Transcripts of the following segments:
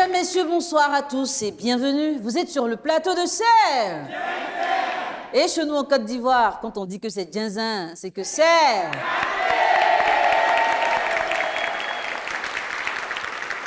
Mesdames, Messieurs, bonsoir à tous et bienvenue. Vous êtes sur le plateau de Serre. Et chez nous en Côte d'Ivoire, quand on dit que c'est Djinzin, c'est que Serre.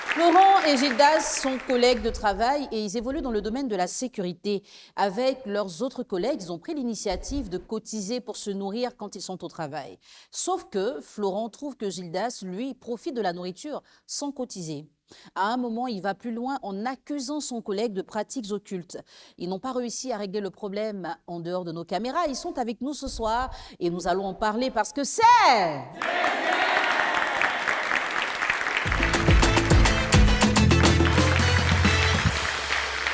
Florent et Gildas sont collègues de travail et ils évoluent dans le domaine de la sécurité. Avec leurs autres collègues, ils ont pris l'initiative de cotiser pour se nourrir quand ils sont au travail. Sauf que Florent trouve que Gildas, lui, profite de la nourriture sans cotiser. À un moment, il va plus loin en accusant son collègue de pratiques occultes. Ils n'ont pas réussi à régler le problème en dehors de nos caméras. Ils sont avec nous ce soir et nous allons en parler parce que c'est...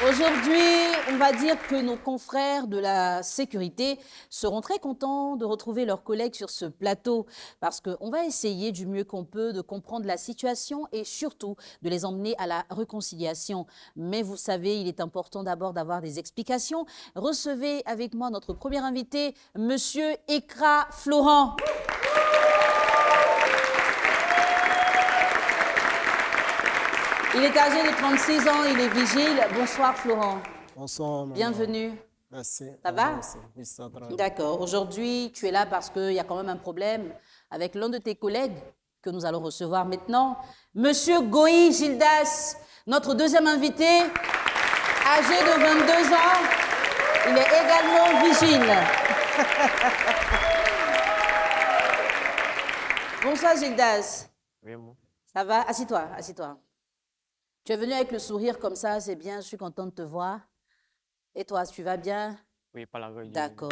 Aujourd'hui, on va dire que nos confrères de la sécurité seront très contents de retrouver leurs collègues sur ce plateau parce qu'on va essayer du mieux qu'on peut de comprendre la situation et surtout de les emmener à la réconciliation. Mais vous savez, il est important d'abord d'avoir des explications. Recevez avec moi notre premier invité, Monsieur Ekra Florent. Il est âgé de 36 ans, il est vigile. Bonsoir Florent. Bonsoir. Bienvenue. Merci. Ça va? Merci. Oui, ça va. D'accord. Aujourd'hui, tu es là parce qu'il y a quand même un problème avec l'un de tes collègues que nous allons recevoir maintenant. Monsieur Goï Gildas, notre deuxième invité, âgé de 22 ans. Il est également vigile. Bonsoir Gildas. Oui, moi. Ça va? Assis-toi, assis-toi. Tu es venu avec le sourire comme ça, c'est bien, je suis contente de te voir. Et toi, tu vas bien? Oui, pas la gueule. D'accord.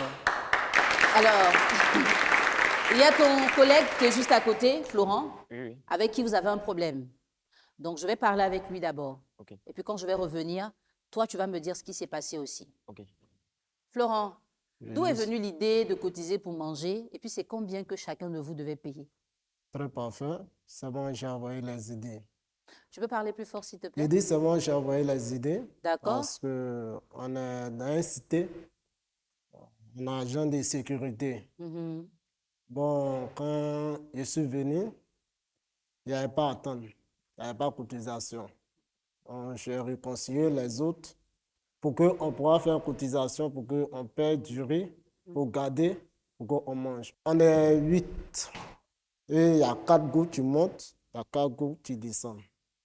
Alors, il y a ton collègue qui est juste à côté, Florent, Oui. avec qui vous avez un problème. Donc, je vais parler avec lui d'abord. Ok. Et puis, quand je vais revenir, toi, tu vas me dire ce qui s'est passé aussi. Ok. Florent, d'où est Oui. venue l'idée de cotiser pour manger? Et puis, c'est combien que chacun de vous devait payer? Très parfait. C'est bon, j'ai envoyé les idées. Tu peux parler plus fort, s'il te plaît? J'ai dit c'est bon, j'ai envoyé les idées. D'accord. Parce qu'on est dans une cité, on a agent de sécurité. Mhm. Bon, quand je suis venu, il n'y avait pas à attendre. Il n'y avait pas de cotisation. Donc, j'ai réconcilié les autres pour qu'on puisse faire une cotisation, pour qu'on paie du riz, pour garder, pour qu'on mange. On est 8. Et il y a 4 groupes qui montent, il y a 4 groupes qui descendent.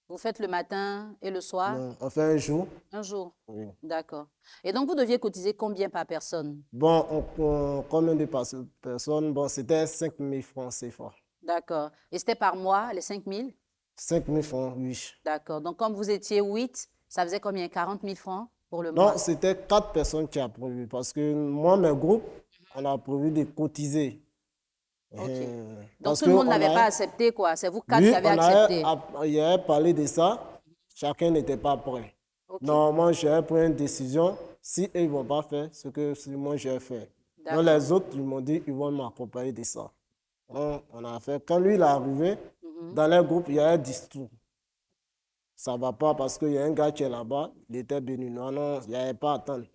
Vous faites le matin et le soir? Non, on fait un jour. Un jour? Oui. D'accord. Et donc, vous deviez cotiser combien par personne? Bon, combien de personnes? Bon, c'était 5 000 francs CFA. D'accord. Et c'était par mois, les 5 000? 5 000 francs, oui. D'accord. Donc, comme vous étiez 8, ça faisait combien? 40 000 francs pour le mois? Non, c'était 4 personnes qui ont prévu. Parce que moi, mes groupes, on a prévu de cotiser. OK. Donc, Parce tout le monde qu'on n'avait a- pas accepté, quoi. C'est vous 4 Oui, qui avez accepté. il avait parlé de ça. Chacun n'était pas prêt. OK. Normalement, j'ai pris une décision. Si eux ne vont pas faire ce que moi j'ai fait. D'accord. Donc, les autres, ils m'ont dit qu'ils vont m'accompagner de ça. Donc, on a fait. Quand lui, il est arrivé, dans les groupes, il y a un discours. Ça ne va pas parce qu'il y a un gars qui est là-bas, il était béni. Non, il n'y avait pas à attendre.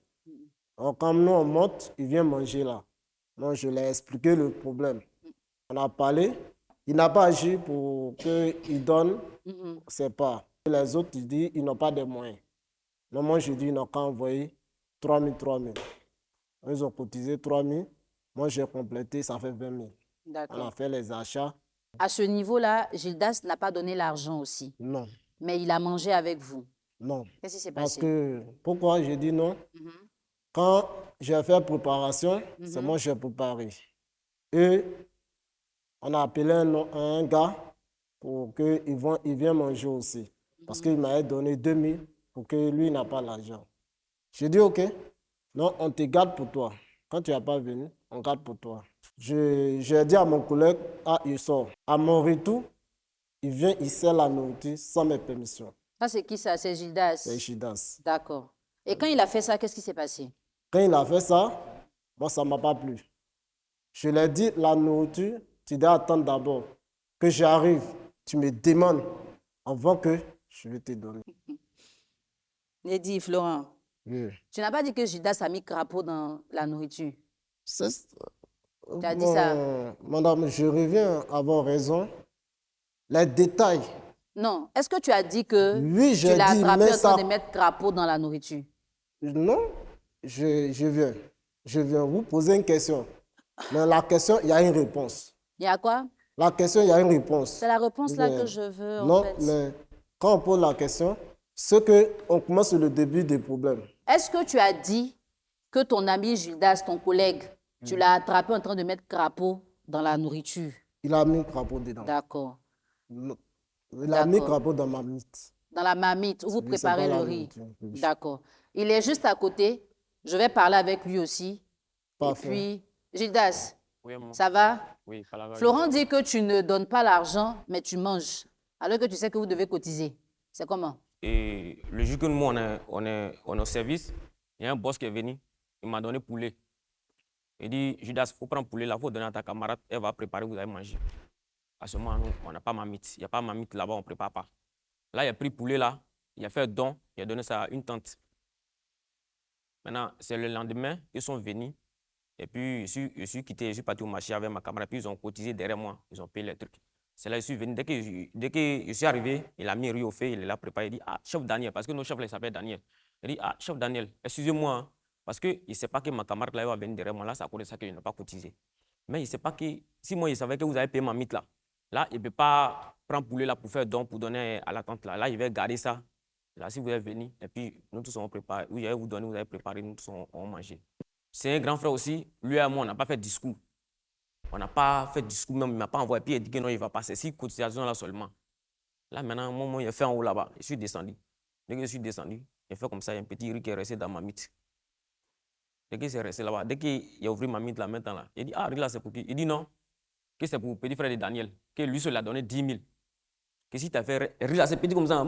Donc, comme nous, on monte, il vient manger là. Donc, je lui ai expliqué le problème. On a parlé. Il n'a pas agi pour qu'il donne ses parts. Les autres, ils disent qu'ils n'ont pas de moyens. Donc, moi, je dis ils n'ont qu'à envoyer 3 000. Ils ont cotisé 3 000. Moi, j'ai complété, ça fait 20 000. On a D'accord. fait les achats. À ce niveau-là, Gildas n'a pas donné l'argent aussi, Non, mais il a mangé avec vous. non. Qu'est-ce qui s'est Parce passé? que, pourquoi j'ai dit non? Quand j'ai fait préparation, c'est moi qui j'ai préparé. Et on a appelé un gars pour qu'il vienne manger aussi. Parce qu'il m'avait donné 2 000 pour que lui n'a pas l'argent. J'ai dit OK. Non, on te garde pour toi. Quand tu n'es pas venu, on garde pour toi. J'ai dit à mon collègue, il sort. À mon retour, il vient, il sert la nourriture sans mes permissions. Ça, c'est qui ça? C'est Gildas? C'est Chidas. D'accord. Et quand il a fait ça, qu'est-ce qui s'est passé? Quand il a fait ça, moi, ça ne m'a pas plu. Je lui ai dit, la nourriture, tu dois attendre d'abord que j'arrive. Tu me demandes avant que je vais te donner. J'ai dit, Florent, Oui. tu n'as pas dit que Gildas a mis crapaud dans la nourriture. Tu as dit ça. Madame, je reviens à avoir raison. Les détails, Non. Est-ce que tu as dit que Oui, tu j'ai l'as dit, attrapé mais en train ça... de mettre crapaud dans la nourriture? Non, je viens. Je viens vous poser une question. Mais la question, il y a une réponse. Il y a quoi? La question, il y a une réponse. C'est la réponse là que Bien. je veux, en Non, fait. mais quand on pose la question, c'est qu'on commence le début des problèmes. Est-ce que tu as dit que ton ami Gildas, ton collègue, tu l'as attrapé en train de mettre crapaud dans la nourriture? Il a mis crapaud dedans. D'accord. Non. Il a mis D'accord. crapaud dans ma mythe. Dans la marmite où vous Oui, c'est pas préparez le la riz. nourriture. Oui. D'accord. Il est juste à côté. Je vais parler avec lui aussi. Parfait. Et puis, Gildas, Oui, maman. ça va? Oui, pas la Florent dit que tu ne donnes pas l'argent, mais tu manges. Alors que tu sais que vous devez cotiser. C'est comment? Et le jour que nous, on est au service, il y a un boss qui est venu, il m'a donné poulet. Il dit, Judas, il faut prendre poulet là, il faut donner à ta camarade, elle va préparer, vous allez manger. À ce moment, nous, on n'a pas ma mythe. Il n'y a pas ma mythe là-bas, on ne prépare pas. Là, il a pris poulet là, il a fait un don, il a donné ça à une tante. Maintenant, c'est le lendemain, ils sont venus. Et puis, je suis quitté, je suis parti au marché avec ma camarade, puis ils ont cotisé derrière moi, ils ont payé les trucs. C'est là que je suis venu. Dès que je suis arrivé, il a mis riz au feu, il l'a préparé. Il dit, ah, chef Daniel, parce que nos chefs, là, ils s'appellent Daniel. Il dit, ah, chef Daniel, excusez-moi, hein, parce qu'il ne sait pas que ma camarade là, elle va venir derrière moi. Là, c'est à cause de ça que je n'ai pas cotisé. Mais il ne sait pas que, si moi, il savait que vous avez payé ma mythe là, là, il ne peut pas prendre poulet là pour faire don, pour donner à la tante là. Là, il va garder ça. Là, si vous êtes venu, et puis nous tous on prépare, oui, je vais vous donner, vous allez préparer, nous tous on manger. C'est un grand frère aussi, lui et moi, on n'a pas fait de discours. On n'a pas fait de discours, même il ne m'a pas envoyé, puis il a dit que non, il va passer. Si cotisation là seulement. Là, maintenant, moi, il a fait en haut là-bas. Je suis descendu. Dès que je suis descendu, il a fait comme ça, il y a un petit riz qui est resté dans ma mythe. Dès qu'il s'est resté là-bas, dès qu'il a ouvert ma mythe là maintenant, là, il dit, ah, riz là, c'est pour qui? Il dit non, que c'est pour le petit frère de Daniel, que lui seul a donné 10 000. Que si tu as fait riz là, c'est petit comme ça.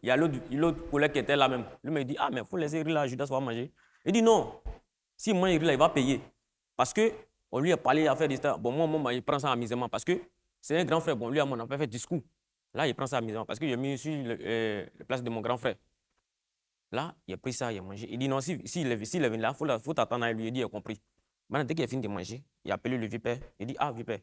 Il y a l'autre collègue qui était là même. Lui m'a dit, ah, mais il faut laisser riz là, Judas va manger. Il dit non. Si moi, il va payer. Parce qu'on lui a parlé à faire des stars. Bon, moi, il prend ça amusement. Parce que c'est un grand frère. Bon, lui, on n'a pas fait de discours. Là, il prend ça amusement. Parce que j'ai mis sur la place de mon grand frère. Là, il a pris ça, il a mangé. Il dit non, s'il est venu là, il faut t'attendre à lui. Il dit, il a compris. Maintenant, dès qu'il a fini de manger, il a appelé le vipère. Il dit, ah, vipère.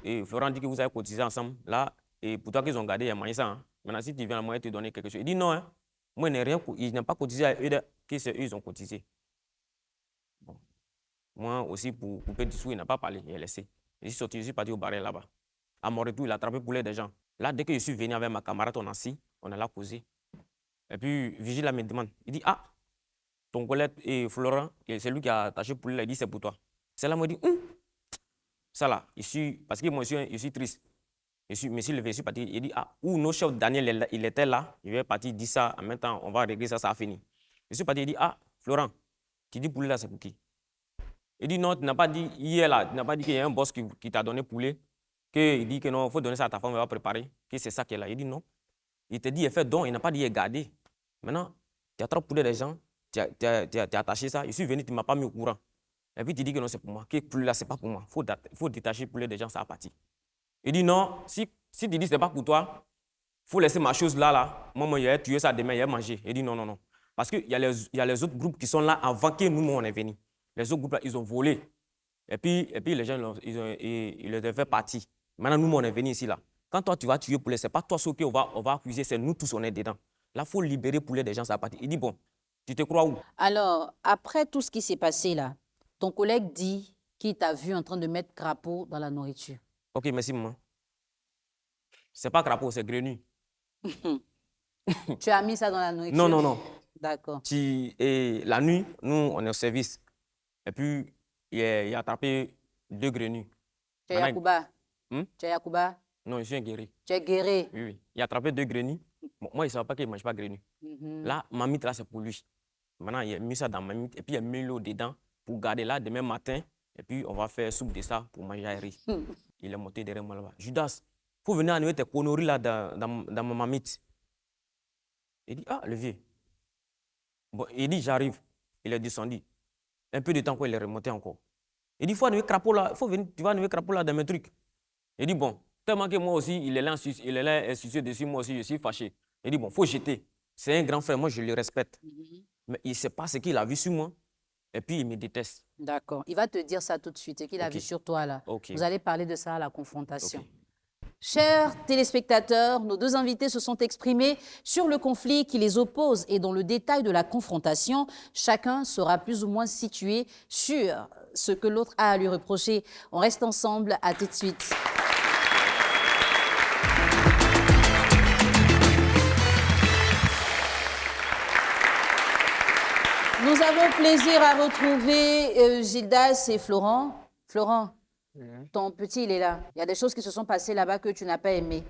Et Florent dit que vous avez cotisé ensemble. Là, et pour toi qu'ils ont gardé, il a mangé ça. Hein. Maintenant, si tu viens à moi, te donner quelque chose. Il dit non, hein. Moi, il n'a pas cotisé à eux, que c'est eux, ils ont cotisé. Bon. Moi aussi, pour couper du sou, il n'a pas parlé, il a laissé. Je suis parti au barrel là-bas. À mon retour, il a attrapé poulet des gens. Là, dès que je suis venu avec ma camarade, on a assis, on a là causé. Et puis, Vigile me demande, il dit, ah, ton collègue et Florent, c'est lui qui a attaché poulet là, il dit, c'est pour toi. C'est là, moi, je dis, ça là, parce que moi, je suis triste. Je suis parti, il dit, ah, où nos chefs, Daniel, il était là, je vais partir dire ça, en même temps, on va régler ça, ça a fini. Je suis parti, il dit, ah, Florent, tu dis poulet là, c'est pour qui? Il dit non, tu n'as pas dit hier là, tu n'as pas dit qu'il y a un boss qui t'a donné poulet, qu'il dit que non, il faut donner ça à ta femme, elle va préparer, que c'est ça qui est là. Il dit non. Il te dit, il fait don, il n'a pas dit, il est gardé. Maintenant, tu as trop poulet des gens, tu as attaché ça, je suis venu, tu ne m'as pas mis au courant. Et puis tu dis que non, c'est pour moi, que poulet là, ce n'est pas pour moi. Il faut détacher poulet des gens, ça a parti. Il dit non, si tu dis que ce n'est pas pour toi, il faut laisser ma chose là. Moi, il a tué ça demain, il a mangé. Il dit non, non, non. Parce qu'il y a les autres groupes qui sont là avant que nous, on est venus. Les autres groupes, là, ils ont volé. Et puis les gens, ils les ont fait partir. Maintenant, nous, on est venus ici, là. Quand toi, tu vas tuer poulet, ce n'est pas toi ce qu'on va accuser, c'est nous tous, on est dedans. Là, il faut libérer poulet des gens, ça va partir. Il dit, bon, tu te crois où? Alors, après tout ce qui s'est passé là, ton collègue dit qu'il t'a vu en train de mettre crapaud dans la nourriture. Ok, merci, maman. Ce n'est pas crapaud, c'est grenouille. Tu as mis ça dans la nourriture? Non, non, non. D'accord. Et la nuit, nous, on est au service. Et puis, il a attrapé 2 grenouilles. Tu es Yacouba? Tu es Yacouba? Non, je suis un guéri. Tu es guéri? Oui, oui. Il a attrapé 2 grenouilles. Bon, moi, il ne savait pas qu'il ne mange pas grenouilles. Là, ma mythe, là, c'est pour lui. Maintenant, il a mis ça dans ma mythe. Et puis, il a mis l'eau dedans pour garder là demain matin. Et puis, on va faire soupe de ça pour manger à riz. Il est monté derrière moi là-bas. Judas, il faut venir enlever tes conneries là dans ma mythe. Il dit, ah, le vieux. Bon, il dit, j'arrive. Il est descendu. Un peu de temps, quoi, il est remonté encore. Il dit, il faut enlever crapaud là. Tu vas enlever crapaud là dans mes trucs. Il dit, bon, tellement que moi aussi, il est là insisté dessus, moi aussi, je suis fâché. Il dit, bon, il faut jeter. C'est un grand frère, moi, je le respecte. Mais il ne sait pas ce qu'il a vu sur moi. Et puis, il me déteste. D'accord. Il va te dire ça tout de suite, ce qu'il a vu sur toi là. Okay. Vous allez parler de ça à la confrontation. Okay. Chers téléspectateurs, nos deux invités se sont exprimés sur le conflit qui les oppose et dans le détail de la confrontation, chacun sera plus ou moins situé sur ce que l'autre a à lui reprocher. On reste ensemble, à tout de suite. Nous avons plaisir à retrouver Gildas et Florent. Florent, ton petit, il est là. Il y a des choses qui se sont passées là-bas que tu n'as pas aimées.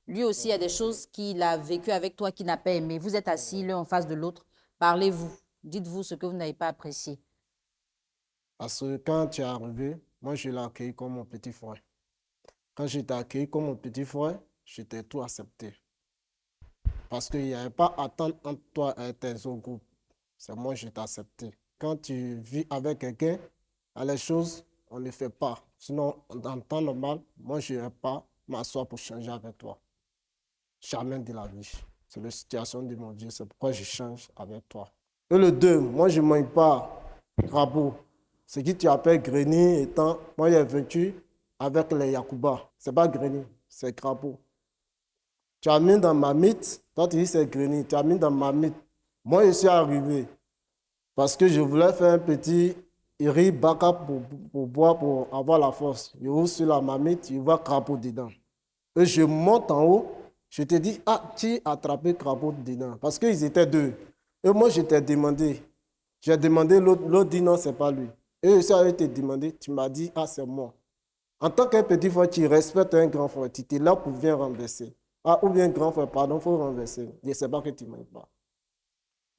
Lui aussi, il y a des choses qu'il a vécues avec toi qu'il n'a pas aimées. Vous êtes assis l'un en face de l'autre. Parlez-vous. Dites-vous ce que vous n'avez pas apprécié. Parce que quand tu es arrivé, moi, je l'ai accueilli comme mon petit frère. Quand je t'ai accueilli comme mon petit frère, je t'ai tout accepté. Parce qu'il n'y avait pas à attendre entre toi et tes autres groupes. C'est moi, je t'ai accepté. Quand tu vis avec quelqu'un, les choses, on ne fait pas. Sinon, en temps normal, moi, je ne vais pas m'asseoir pour changer avec toi. Jamais de la vie. C'est la situation de mon Dieu. C'est pourquoi je change avec toi. Et le deux, moi, je ne mange pas crapaud. Ce qui tu appelles greni étant, moi, j'ai vécu avec les Yakuba. Ce n'est pas greni, c'est crapaud. Tu as mis dans ma mythe, toi, tu dis c'est greni. Tu as mis dans ma mythe. Moi, je suis arrivé parce que je voulais faire un petit riz baka pour boire, pour avoir la force. Je ouvre sur la marmite, je vois crapaud dedans. Et je monte en haut, je te dis, ah, tu as attrapé crapaud dedans. Parce qu'ils étaient deux. Et moi, je t'ai demandé. J'ai demandé, l'autre dit non, ce n'est pas lui. Et je suis allé te demander, tu m'as dit, ah, c'est moi. En tant qu'un petit frère, tu respectes un grand frère. Tu es là pour venir renverser. Ah, ou bien grand frère, pardon, il faut renverser. Je ne sais pas que tu ne m'aimes pas.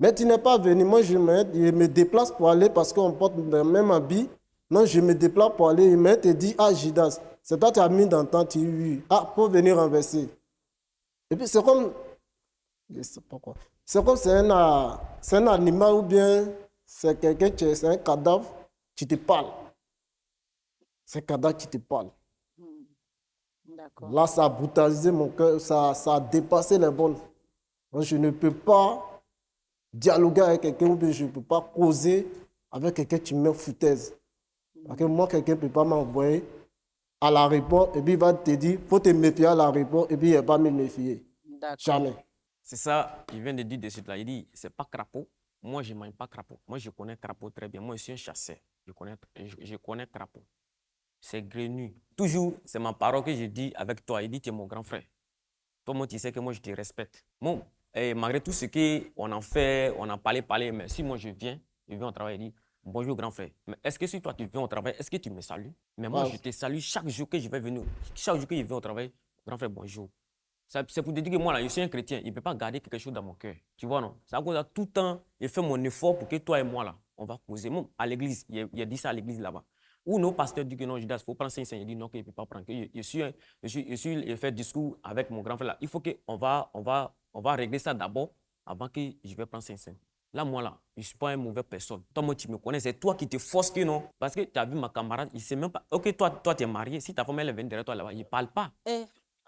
Mais tu n'es pas venu. Moi, je me déplace pour aller parce qu'on porte le même habit. Non, je me déplace pour aller. Il m'a dit, ah, Jidas, c'est toi qui as mis dans ton TV. Ah, pour venir renverser. Et puis, c'est comme. Je ne sais pas quoi. C'est comme c'est un animal ou bien c'est quelqu'un, c'est un cadavre qui te parle. C'est un cadavre qui te parle. Là, ça a brutalisé mon cœur. Ça a dépassé les bornes. Donc, je ne peux pas dialoguer avec quelqu'un ou bien je ne peux pas causer avec quelqu'un qui me foutaise. Parce que moi, quelqu'un ne peut pas m'envoyer à l'aéroport et puis il va te dire, il faut te méfier à l'aéroport et puis il ne va pas me méfier. Jamais. C'est ça, il vient de dire de suite là. Il dit, c'est pas crapaud. Moi, je ne mange pas crapaud. Moi, je connais crapaud très bien. Moi, je suis un chasseur. Je connais crapaud. C'est grenu. Toujours, c'est ma parole que je dis avec toi. Il dit, tu es mon grand frère. Toi, moi, tu sais que moi, je te respecte. Bon, et malgré tout ce qu'on en fait, on en parlé, mais si moi, je viens au travail, il dit, bonjour, grand frère. Mais est-ce que si toi, tu viens au travail, est-ce que tu me salues? Mais moi, je te salue chaque jour que je vais venir. Chaque jour que je viens au travail, grand frère, bonjour. C'est pour te dire que moi, là, je suis un chrétien. Il ne peut pas garder quelque chose dans mon cœur. Tu vois, non? C'est à cause de tout le temps, je fais mon effort pour que toi et moi, là, on va causer. Moi, à l'église, il a dit ça à l'église là-bas. Où nos pasteurs disent que non, Judas, il faut prendre 5 cents. Il dit non, qu'il ne peut pas prendre. Je fais discours avec mon grand frère là. Il faut qu'on va régler ça d'abord avant que je vais prendre 5 cents. Là, moi, là, je ne suis pas une mauvaise personne. Toi, moi, tu me connais. C'est toi qui te forces que non. Parce que tu as vu ma camarade, il ne sait même pas. Ok, toi, tu es marié. Si ta femme, elle est venue derrière toi là-bas, il ne parle pas.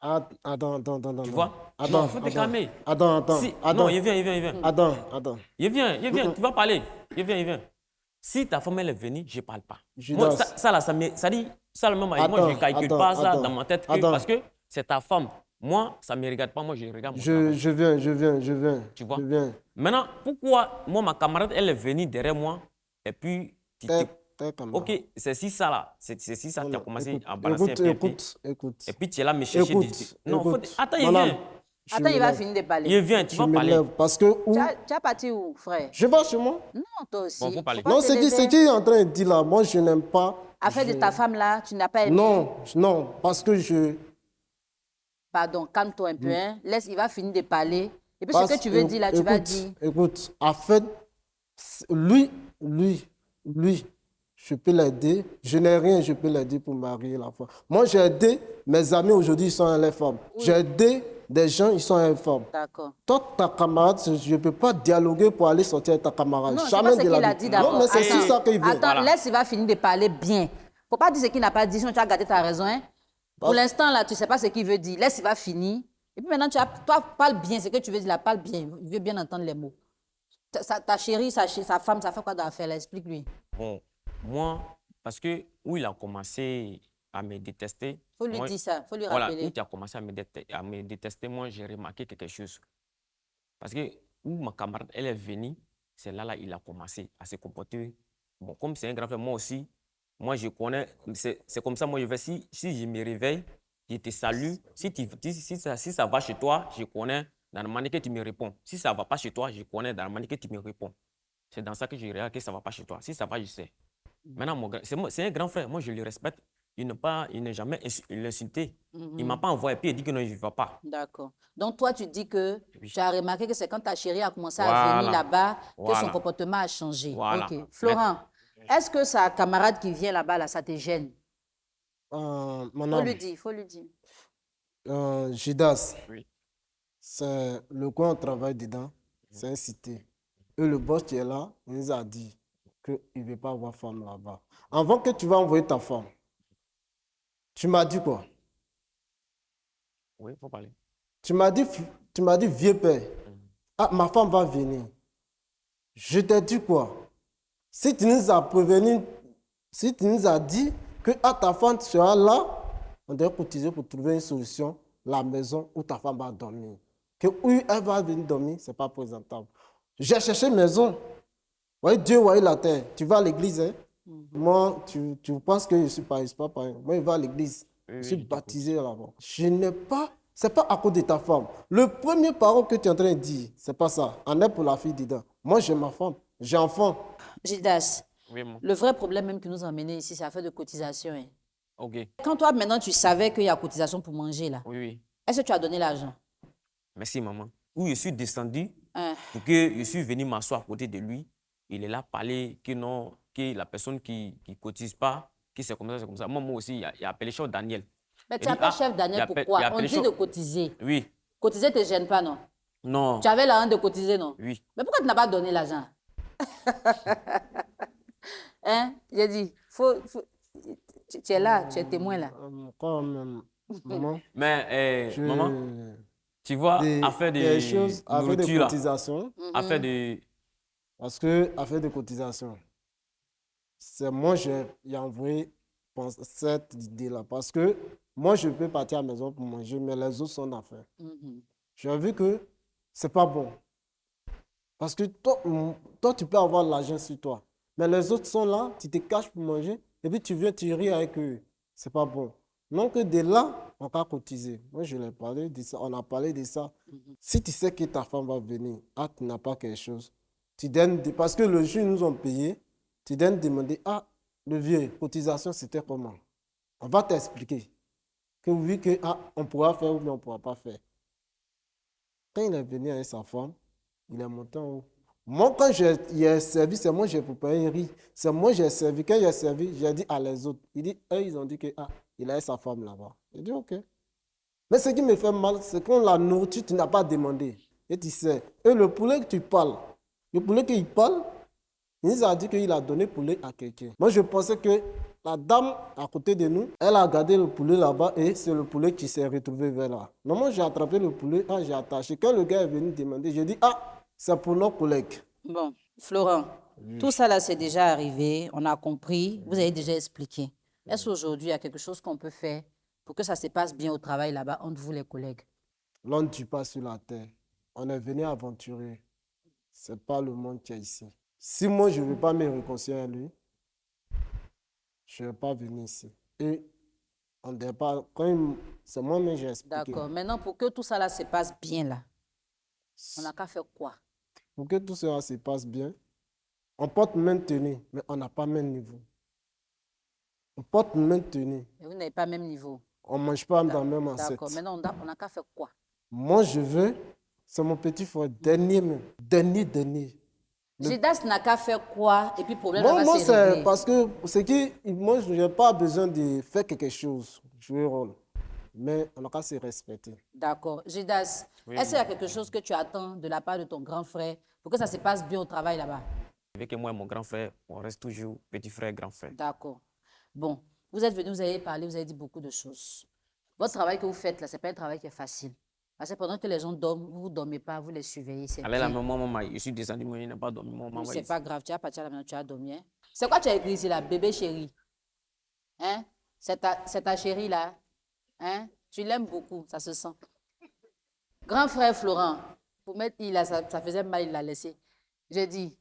Attends. Tu vois? Attends, il faut te calmer. Attends. Non, il vient. Attends. Il vient, tu vas parler. Il vient. Si ta femme elle est venue, je ne parle pas. Judas. Moi, ça dit, ça le même, moi je ne calcule pas ça dans ma tête parce que c'est ta femme. Moi, ça ne me regarde pas, moi je regarde mon travail. Je viens. Tu vois? Je viens. Maintenant, pourquoi moi, ma camarade, elle est venue derrière moi et puis ok, c'est si ça là, c'est si ça, tu as commencé à balancer un peu. Écoute. Et puis tu es là me chercher. Attends, il vient. Attends, il va finir de parler. Il vient, tu vas parler. Parce que où? Tu as parti où, frère? Je vais chez moi. Non, toi aussi. Bon, faut parler. Non, c'est qui est en train de dire là, moi je n'aime pas. Affaire de ta femme là, tu n'as pas aimé? Non, parce que je. Pardon, calme-toi un peu, hein. Laisse, il va finir de parler. Et puis ce que tu veux dire là, tu vas dire. Écoute, en fait, lui, je peux l'aider. Je n'ai rien, je peux l'aider pour marier la femme. Moi, j'ai aidé mes amis aujourd'hui, ils sont les femmes. Oui. J'ai aidé des gens, ils sont les femmes. D'accord. Toi, ta camarade, je ne peux pas dialoguer pour aller sortir avec ta camarade. Non, jamais c'est pas ce qu'il a dit d'abord. Non, mais c'est si ça qu'il veut. Attends, voilà. Laisse, il va finir de parler bien. Il ne faut pas dire ce qu'il n'a pas dit, sinon tu as gardé ta raison. Hein? Pour l'instant, là, tu ne sais pas ce qu'il veut dire. Laisse, il va finir. Et puis maintenant, toi, parle bien ce que tu veux dire là, parle bien. Il veut bien entendre les mots. Ta chérie, sa femme, ça fait quoi dans l'affaire là? Explique-lui. Bon, moi, parce que où il a commencé à me détester. Faut lui moi, dire ça, faut lui voilà, rappeler. où tu as commencé à me détester, moi, j'ai remarqué quelque chose. Parce que où ma camarade, elle est venue, c'est là, il a commencé à se comporter. Bon, comme c'est un grand frère, moi aussi, moi, je connais, c'est comme ça, moi, je vais, si je me réveille, je te salue. Si ça va chez toi, je connais dans la manière que tu me réponds. Si ça ne va pas chez toi, je connais dans la manière que tu me réponds. C'est dans ça que je regarde que ça ne va pas chez toi. Si ça va, je sais. Maintenant, c'est un grand frère. Moi, je le respecte. Il n'est jamais insulté. Il ne m'a pas envoyé. Puis il dit que non, il ne va pas. D'accord. Donc, toi, tu dis que Oui. tu as remarqué que c'est quand ta chérie a commencé à venir Voilà. là-bas que son Voilà. comportement a changé. Voilà. OK. Florent, est-ce que sa camarade qui vient là-bas, là, ça te gêne? Mon Faut homme, lui dire, faut lui dire. Judas, Oui. c'est le coin où on travaille dedans, c'est une cité. Et le boss qui est là, il nous a dit qu'il ne veut pas avoir femme là-bas. Avant que tu vas envoyer ta femme, tu m'as dit quoi? Oui, il faut parler. Tu m'as dit, vieux père, ah, ma femme va venir. Je t'ai dit quoi? Si tu nous as prévenu, si tu nous as dit que ah, ta femme sera là, on doit cotiser pour trouver une solution, la maison où ta femme va dormir. Que où elle va venir dormir, ce n'est pas présentable. J'ai cherché maison. Voyez, Dieu, voyez la terre. Tu vas à l'église, hein? Moi, tu penses que je suis pas pareil. Moi, je vais à l'église. Oui, Je suis oui, baptisé là-bas. Je n'ai pas. C'est pas à cause de ta femme. Le premier parole que tu es en train de dire, c'est pas ça. On est pour la fille dedans. Moi, j'ai ma femme. J'ai enfant. Gildas, Oui, moi. le vrai problème même qui nous a amenés ici, c'est l'affaire de cotisation. Hein. OK. Quand toi, maintenant, tu savais qu'il y a cotisation pour manger, là, Oui, oui. est-ce que tu as donné l'argent? Merci, maman. Où je suis descendu, Hein. pour que je suis venu m'asseoir à côté de lui. Il est là parler que non, que la personne qui ne cotise pas, que c'est comme ça, c'est comme ça. Moi aussi, il a appelé chef Daniel. Mais Il tu dit, appelles ah, chef Daniel, il appelle- pourquoi? il On appelle dit chef- de cotiser. Oui, Cotiser ne te gêne pas, non? non, Tu avais la honte de cotiser, non? oui. Mais pourquoi tu n'as pas donné l'argent? Hein? J'ai dit, tu es là, tu es témoin là. Comme maman, Mais, je, maman, tu vois, affaire des de choses, affaire de nourriture, là, cotisation, affaire de... parce que affaire de cotisation, c'est moi j'ai envoyé cette idée-là, parce que moi je peux partir à la maison pour manger, mais les autres sont d'affaires. J'ai vu que c'est pas bon, parce que toi tu peux avoir l'argent sur toi, mais les autres sont là, tu te caches pour manger, et puis tu viens, tu ris avec eux, c'est pas bon. Donc de là, on va cotiser. Moi je l'ai parlé de ça, on a parlé de ça. Si tu sais que ta femme va venir, ah tu n'as pas quelque chose, tu donnes, parce que le jour ils nous ont payé, tu donnes demander, ah, le vieux, cotisation, c'était comment? On va t'expliquer. Que oui, que, ah, on pourra faire ou bien on ne pourra pas faire. Quand il est venu avec sa femme, il est monté en haut. Moi, quand il a servi, c'est moi qui j'ai préparé un riz. C'est moi qui j'ai servi. Quand il a servi, j'ai dit à les autres. Il dit, eux, ils ont dit que, ah, il a avec sa femme là-bas. J'ai dit, ok. Mais ce qui me fait mal, c'est quand la nourriture, tu n'as pas demandé. Et tu sais, et le poulet que tu parles, le poulet qu'il parle, il nous a dit qu'il a donné poulet à quelqu'un. Moi, je pensais que la dame à côté de nous, elle a gardé le poulet là-bas et c'est le poulet qui s'est retrouvé vers là. Non, moi, j'ai attrapé le poulet, ah, j'ai attaché. Quand le gars est venu demander, j'ai dit, ah, c'est pour nos collègues. Bon, Florent, tout ça là, c'est déjà arrivé, on a compris, vous avez déjà expliqué. Est-ce qu'aujourd'hui, il y a quelque chose qu'on peut faire pour que ça se passe bien au travail là-bas entre vous les collègues? L'on ne tue pas sur la terre. On est venu aventurer. Ce n'est pas le monde qui est ici. Si moi, je ne veux pas me réconcilier à lui, je ne vais pas venir ici. Et on ne pas. C'est moi-même que j'ai expliqué. D'accord. Maintenant, pour que tout ça là se passe bien là, on n'a qu'à faire quoi? Pour que tout cela se passe bien, on porte main tenue, mais on n'a pas même niveau. On porte main tenue. Et vous n'avez pas le même niveau. On ne mange pas dans la même assiette. D'accord. Maintenant, on n'a qu'à faire quoi? Moi, je veux, c'est mon petit frère, dernier même. Dernier. Judas n'a qu'à faire quoi? Et puis, le problème Moi, va se c'est régler. parce que moi, je n'ai pas besoin de faire quelque chose, jouer un rôle. Mais on n'a qu'à se respecter. D'accord. Judas, Oui, est-ce qu'il y a quelque chose que tu attends de la part de ton grand frère pour que ça se passe bien au travail là-bas? Avec moi et mon grand frère, on reste toujours petit frère, grand frère. D'accord. Bon, vous êtes venu, vous avez parlé, vous avez dit beaucoup de choses. Votre travail que vous faites là, ce n'est pas un travail qui est facile. Parce que pendant que les gens dorment, vous ne dormez pas, vous les surveillez. C'est Allez, la bien. maman, je suis descendu, moi, il n'a pas dormi. Maman, C'est pas grave, tu as parti à la maison, tu as dormi. Hein? C'est quoi tu as écrit ici là, bébé chéri? Hein? C'est ta chérie là. Hein? Tu l'aimes beaucoup, ça se sent. Grand frère Florent, pour mettre il là, ça faisait mal, il l'a laissé. J'ai dit,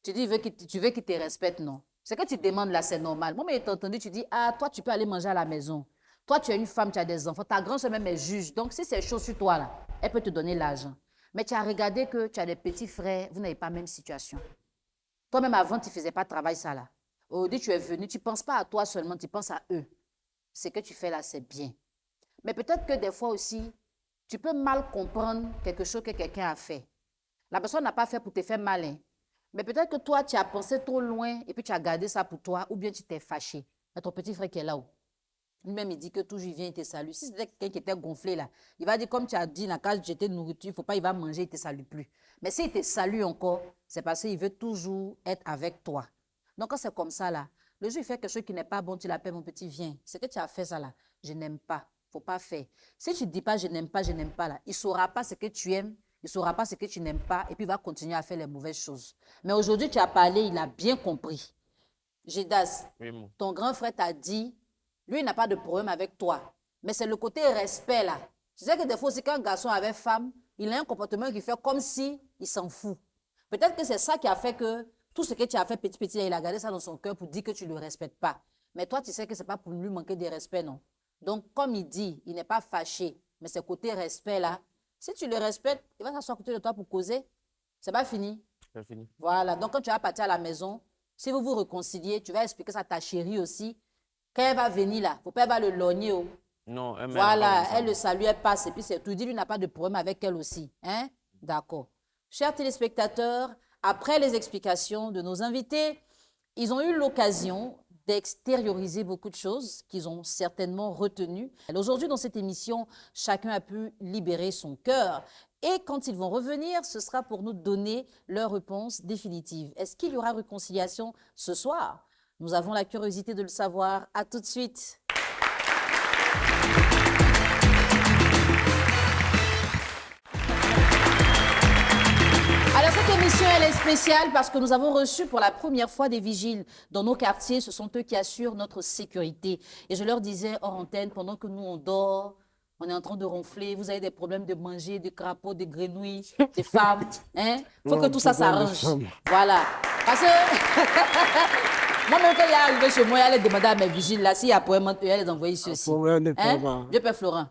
tu dis, tu veux qu'il te respecte, non? Ce que tu demandes là, c'est normal. Moi, mais t'as entendu, tu dis, ah, toi, tu peux aller manger à la maison. Toi, tu es une femme, tu as des enfants. Ta grand-sœur même est juge. Donc, si c'est chaud sur toi là, elle peut te donner l'argent. Mais tu as regardé que tu as des petits frères, vous n'avez pas la même situation. Toi-même, avant, tu ne faisais pas de travail ça là. Aujourd'hui, tu es venu, tu ne penses pas à toi seulement, tu penses à eux. Ce que tu fais là, c'est bien. Mais peut-être que des fois aussi, tu peux mal comprendre quelque chose que quelqu'un a fait. La personne n'a pas fait pour te faire malin. Mais peut-être que toi, tu as pensé trop loin et puis tu as gardé ça pour toi ou bien tu t'es fâché. Mais ton petit frère qui est là-haut, lui-même, il dit que toujours il vient, il te salue. Si c'était quelqu'un qui était gonflé là, il va dire comme tu as dit, dans la case jeter de nourriture, il ne faut pas, il va manger, il ne te salue plus. Mais s'il te salue encore, c'est parce qu'il veut toujours être avec toi. Donc quand c'est comme ça là, le jour il fait quelque chose qui n'est pas bon, tu l'appelles mon petit, viens. Ce que tu as fait ça là, je n'aime pas. Il ne faut pas faire. Si tu ne dis pas je n'aime pas là, il ne saura pas ce que tu aimes, il ne saura pas ce que tu n'aimes pas et puis il va continuer à faire les mauvaises choses. Mais aujourd'hui, tu as parlé, il a bien compris. Judas, Oui, ton grand frère t'a dit, lui, il n'a pas de problème avec toi. Mais c'est le côté respect là. Tu sais que des fois aussi, quand un garçon avec femme, il a un comportement qui fait comme si il s'en fout. Peut-être que c'est ça qui a fait que tout ce que tu as fait petit, il a gardé ça dans son cœur pour dire que tu ne le respectes pas. Mais toi, tu sais que ce n'est pas pour lui manquer de respect, non. Donc, comme il dit, il n'est pas fâché, mais c'est côté respect là. Si tu le respectes, il va s'asseoir à côté de toi pour causer. C'est pas fini. c'est fini. Voilà. Donc, quand tu vas partir à la maison, si vous vous réconciliez, tu vas expliquer ça à ta chérie aussi. Quand elle va venir là, faut pas elle va le logner. Oh. Non, elle Voilà, elle le salue, elle passe et puis c'est tout. Dit, lui n'a pas de problème avec elle aussi. Hein? D'accord. Chers téléspectateurs, après les explications de nos invités, ils ont eu l'occasion d'extérioriser beaucoup de choses qu'ils ont certainement retenues. Aujourd'hui, dans cette émission, chacun a pu libérer son cœur. Et quand ils vont revenir, ce sera pour nous donner leur réponse définitive. Est-ce qu'il y aura réconciliation ce soir? Nous avons la curiosité de le savoir. À tout de suite. Alors cette émission, elle est spéciale parce que nous avons reçu pour la première fois des vigiles dans nos quartiers. Ce sont eux qui assurent notre sécurité. Et je leur disais hors antenne, pendant que nous on dort, on est en train de ronfler, vous avez des problèmes de manger, de crapauds, de grenouilles, de femmes. Hein? Il faut que tout ça s'arrange. Voilà. Parce que moi-même, quand il est arrivé chez moi, il allait demander à mes vigiles, là, s'il y a problème, il allait les envoyer ici aussi. Hein? Dieu Père Florent.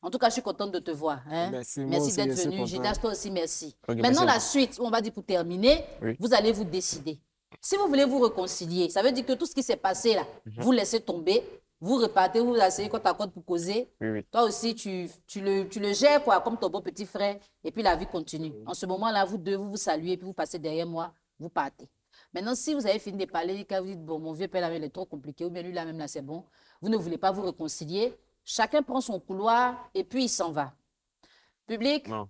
En tout cas, je suis contente de te voir. Hein? Merci d'être venu. Gidas, toi aussi, merci. Okay, maintenant, la suite, on va dire pour terminer, vous allez vous décider. Si vous voulez vous réconcilier, ça veut dire que tout ce qui s'est passé là, vous laissez tomber, vous repartez, vous vous asseyez côte à côte pour causer. Toi aussi, tu le gères quoi, comme ton bon petit frère, et puis la vie continue. En ce moment-là, vous deux, vous vous saluez, puis vous passez derrière moi, vous partez. Maintenant, si vous avez fini de parler, quand vous dites, bon, mon vieux père là, il est trop compliqué, ou bien lui là même là, c'est bon, vous ne voulez pas vous réconcilier, chacun prend son couloir et puis il s'en va. Public, non.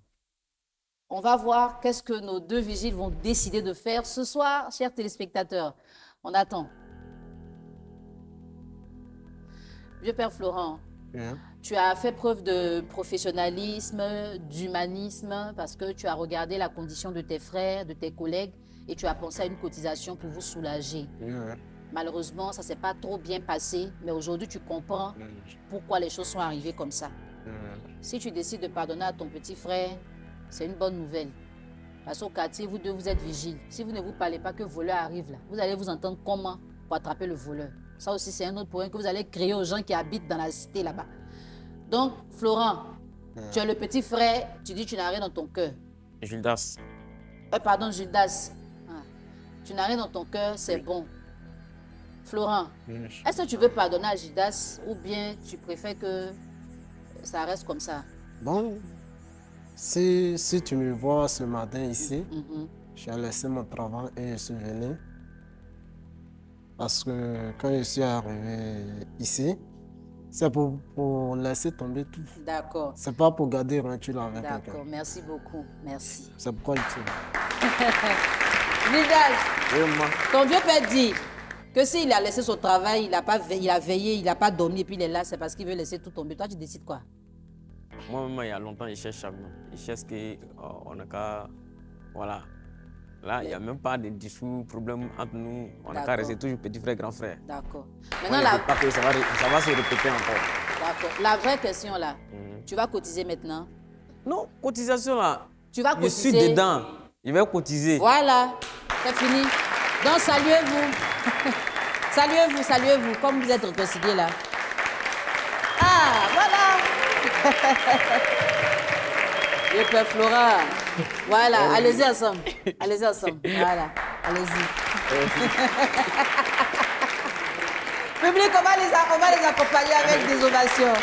On va voir qu'est-ce que nos deux vigiles vont décider de faire ce soir, chers téléspectateurs. On attend. Vieux Père Florent, tu as fait preuve de professionnalisme, d'humanisme, parce que tu as regardé la condition de tes frères, de tes collègues, et tu as pensé à une cotisation pour vous soulager. Malheureusement, ça ne s'est pas trop bien passé, mais aujourd'hui, tu comprends pourquoi les choses sont arrivées comme ça. Si tu décides de pardonner à ton petit frère, c'est une bonne nouvelle. Parce qu'au quartier, vous deux, vous êtes vigiles. Si vous ne vous parlez pas que le voleur arrive là, vous allez vous entendre comment pour attraper le voleur. Ça aussi, c'est un autre point que vous allez créer aux gens qui habitent dans la cité là-bas. Donc, Florent, tu es le petit frère, tu dis que tu n'as rien dans ton cœur. Gildas. Pardon, Gildas. Tu n'as rien dans ton cœur, c'est bon. Florent, est-ce que tu veux pardonner à Gildas ou bien tu préfères que ça reste comme ça? Bon, si tu me vois ce matin ici, j'ai laissé mon travail et je suis venu. Parce que quand je suis arrivé ici, c'est pour laisser tomber tout. D'accord. C'est pas pour garder rancune avec quelqu'un. D'accord, merci beaucoup. Merci. C'est pourquoi je suis Gildas, ton vieux père dit que s'il a laissé son travail, il a veillé, il n'a pas dormi et puis il est là, c'est parce qu'il veut laisser tout tomber. Toi, tu décides quoi? Moi-même, il y a longtemps, je cherche ça. Je cherche qu'on n'a qu'à, voilà, Là, il n'y a même pas de dessous, problème entre nous. On a qu'à D'accord. rester toujours petit frère, grand frère. D'accord. On Maintenant, ne la... veut pas que ça va se répéter encore. D'accord. La vraie question là, tu vas cotiser maintenant? Non, cotisation là. Tu vas Je suis cotiser. dedans. Je vais cotiser. Voilà, c'est fini. Donc, saluez-vous. Saluez-vous, saluez-vous, comme vous êtes réconciliés là. Ah, voilà. Et Père Flora. Voilà, allez-y ensemble. Allez-y ensemble. Voilà, allez-y. Public, on va les accompagner avec des ovations.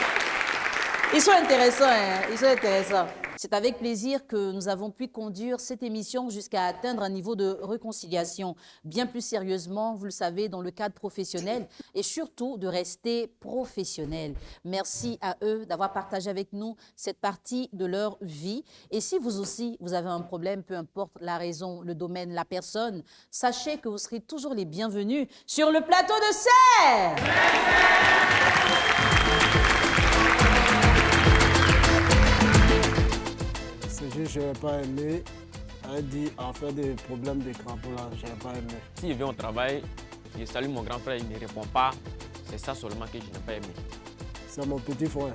Ils sont intéressants, hein? Ils sont intéressants. C'est avec plaisir que nous avons pu conduire cette émission jusqu'à atteindre un niveau de réconciliation bien plus sérieusement, vous le savez, dans le cadre professionnel et surtout de rester professionnel. Merci à eux d'avoir partagé avec nous cette partie de leur vie. Et si vous aussi, vous avez un problème, peu importe la raison, le domaine, la personne, sachez que vous serez toujours les bienvenus sur le plateau de Serre. C'est juste que je n'ai pas aimé. Elle dit, en fait, des problèmes de crampons là, je n'ai pas aimé. Si je viens au travail, je salue mon grand frère, il ne répond pas. C'est ça seulement que je n'ai pas aimé. C'est mon petit frère.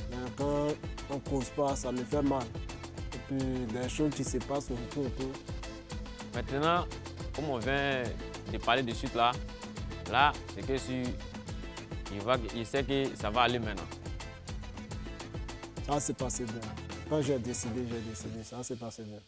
Mais quand on ne cause pas, ça me fait mal. Et puis, des choses qui se passent autour. Maintenant, comme on vient de parler de suite là, c'est que si il sait que ça va aller maintenant. Ça s'est passé bien. Quand j'ai décidé, ça s'est passé bien.